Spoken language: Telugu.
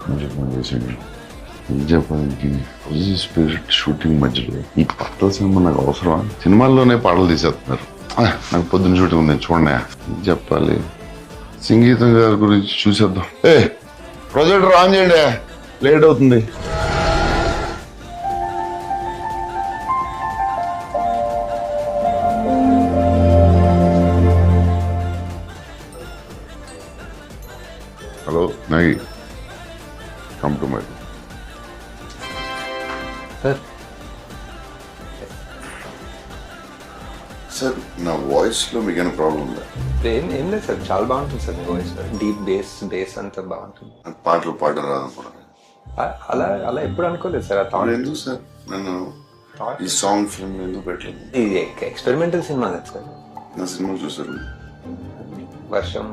ఫోన్ చేసాడు. ఏం చెప్పడానికి స్పిరిట్ షూటింగ్ మధ్యలో ఈ పాటల సినిమా నాకు అవసరమా? సినిమాల్లోనే పాటలు తీసేస్తున్నారు. నాకు పొద్దున్న షూటింగ్ ఉంది చూడండి. ఏం చెప్పాలి? సంగీతం గారి గురించి చూసేద్దాం. ప్రొజెక్టర్ ఆన్ చేయండి, లేట్ అవుతుంది. Hello Nagi, come to my sir. నా వాయిస్ లో మీకు ఏమైనా ప్రాబ్లం ఉందా? ఏం లేదు సార్, చాలా బాగుంటుంది సార్ మీ వాయిస్. డీప్ బేస్ అంతా బాగుంటుంది. నాకు పాటలు పాడడం రాదనుకున్నాను. అలా అలా ఎప్పుడు అనుకోలేదు సార్. ఎందుకు సార్ నన్ను ఈ సాంగ్ ఫిల్మ్ ఎందుకు పెట్టలేదు? ఇది ఎక్స్పెరిమెంటల్ సినిమా కదా సార్. నా సినిమా చూసారు? వర్షం,